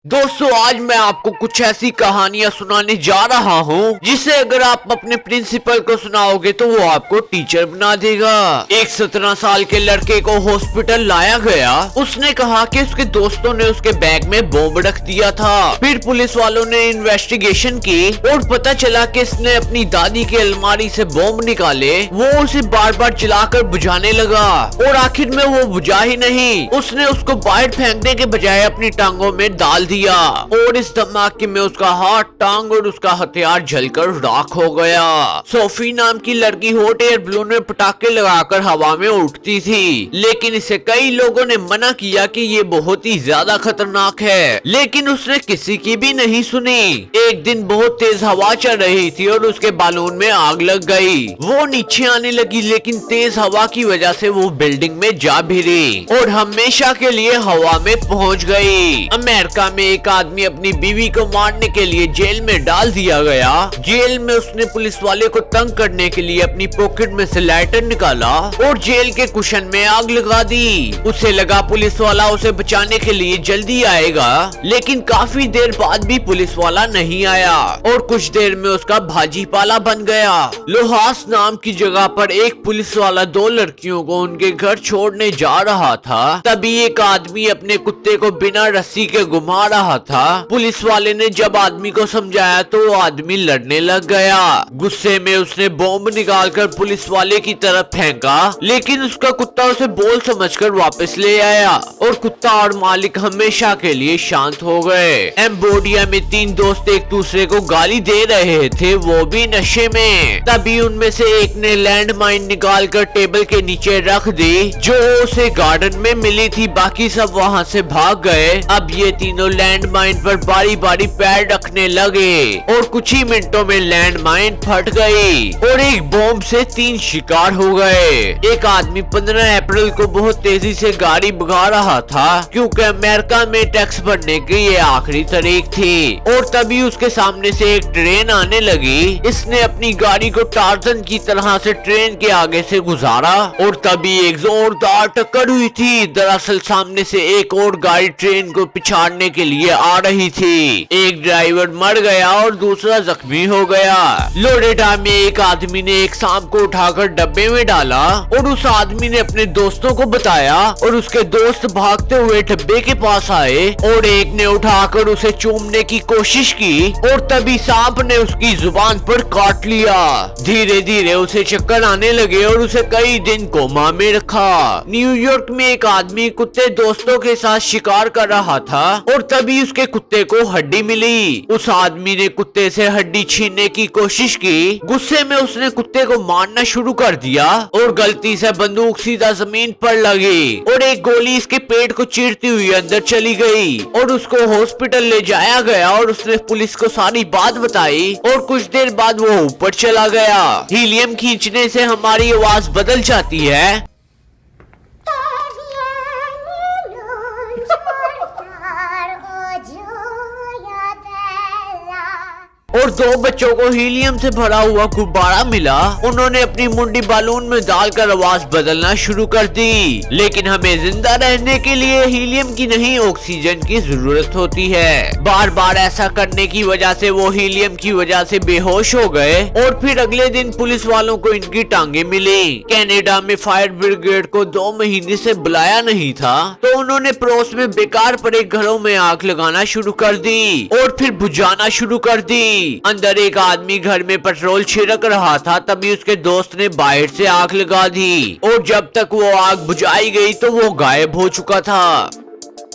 दोस्तों आज मैं आपको कुछ ऐसी कहानियां सुनाने जा रहा हूँ जिसे अगर आप अपने प्रिंसिपल को सुनाओगे तो वो आपको टीचर बना देगा। एक 17 साल के लड़के को हॉस्पिटल लाया गया। उसने कहा कि उसके दोस्तों ने उसके बैग में बॉम्ब रख दिया था। फिर पुलिस वालों ने इन्वेस्टिगेशन की और पता चला कि इसने अपनी दादी की अलमारी से बॉम्ब निकाले। वो उसे बार बार चलाकर बुझाने लगा और आखिर में वो बुझा ही नहीं, उसने उसको बाहर फेंकने के बजाय अपनी टांगों में डाल दिया और इस धमाके में उसका हाथ, टांग और उसका हथियार जलकर राख हो गया। सोफी नाम की लड़की हॉट एयर बलून में पटाखे लगाकर हवा में उड़ती थी, लेकिन इसे कई लोगों ने मना किया कि ये बहुत ही ज्यादा खतरनाक है, लेकिन उसने किसी की भी नहीं सुनी। एक दिन बहुत तेज हवा चल रही थी और उसके बालून में आग लग गई। वो नीचे आने लगी, लेकिन तेज हवा की वजह से वो बिल्डिंग में जा भिड़ी और हमेशा के लिए हवा में पहुंच गई। अमेरिका में एक आदमी अपनी बीवी को मारने के लिए जेल में डाल दिया गया। जेल में उसने पुलिस वाले को तंग करने के लिए अपनी पॉकेट में से लाइटर निकाला और जेल के कुशन में आग लगा दी। उसे लगा पुलिस वाला उसे बचाने के लिए जल्दी आएगा, लेकिन काफी देर बाद भी पुलिस वाला नहीं आया और कुछ देर में उसका भाजी पाला बन गया। लोहास नाम की जगह पर एक पुलिस वाला दो लड़कियों को उनके घर छोड़ने जा रहा था। तभी एक आदमी अपने कुत्ते को बिना रस्सी के घुमा रहा था। पुलिस वाले ने जब आदमी को समझाया तो वो आदमी लड़ने लग गया। गुस्से में उसने बॉम्ब निकालकर पुलिस वाले की तरफ फेंका, लेकिन उसका कुत्ता उसे बोल समझकर वापस ले आया और कुत्ता और मालिक हमेशा के लिए शांत हो गए। एम्बोडिया में तीन दोस्त एक दूसरे को गाली दे रहे थे, वो भी नशे में। तभी उनमें से एक ने लैंड माइन निकाल कर टेबल के नीचे रख दी जो उसे गार्डन में मिली थी। बाकी सब वहाँ से भाग गए। अब ये तीनों लैंड माइन पर बारी बारी पैर रखने लगे और कुछ ही मिनटों में लैंड माइन फट गई और एक बॉम्ब से तीन शिकार हो गए। एक आदमी 15 अप्रैल को बहुत तेजी से गाड़ी भगा रहा था क्योंकि अमेरिका में टैक्स भरने की ये आखिरी तारीख थी और तभी उसके सामने से एक ट्रेन आने लगी। इसने अपनी गाड़ी को टार्जन की तरह से ट्रेन के आगे से गुजारा और तभी एक जोरदार टक्कर हुई थी। दरअसल सामने से एक और गाड़ी ट्रेन को पिछाड़ने के लिए आ रही थी। एक ड्राइवर मर गया और दूसरा जख्मी हो गया। लोरेटा में एक आदमी ने एक सांप को उठाकर डब्बे में डाला और उस आदमी ने अपने दोस्तों को बताया और उसके दोस्त भागते हुए डब्बे के पास आए और एक ने उठाकर उसे चूमने की कोशिश की और तभी सांप ने उसकी जुबान पर काट लिया। धीरे धीरे उसे चक्कर आने लगे और उसे कई दिन कोमा में रखा। न्यूयॉर्क में एक आदमी कुत्ते दोस्तों के साथ शिकार कर रहा था और तभी उसके कुत्ते को हड्डी मिली। उस आदमी ने कुत्ते से हड्डी छीनने की कोशिश की। गुस्से में उसने कुत्ते को मारना शुरू कर दिया और गलती से बंदूक सीधा जमीन पर लगी और एक गोली इसके पेट को चीरती हुई अंदर चली गई और उसको हॉस्पिटल ले जाया गया और उसने पुलिस को सारी बात बताई और कुछ देर बाद वो ऊपर चला गया। हीलियम खींचने से हमारी आवाज बदल जाती है। और दो बच्चों को हीलियम से भरा हुआ गुब्बारा मिला। उन्होंने अपनी मुंडी बालून में डालकर आवाज बदलना शुरू कर दी, लेकिन हमें जिंदा रहने के लिए हीलियम की नहीं ऑक्सीजन की जरूरत होती है। बार बार ऐसा करने की वजह से वो हीलियम की वजह से बेहोश हो गए और फिर अगले दिन पुलिस वालों को इनकी टांगे मिली। कनाडा में फायर ब्रिगेड को 2 महीने से बुलाया नहीं था, तो उन्होंने पड़ोस में बेकार पड़े घरों में आग लगाना शुरू कर दी और फिर बुझाना शुरू कर दी। अंदर एक आदमी घर में पेट्रोल छिड़क रहा था, तभी उसके दोस्त ने बाहर से आग लगा दी और जब तक वो आग बुझाई गई तो वो गायब हो चुका था।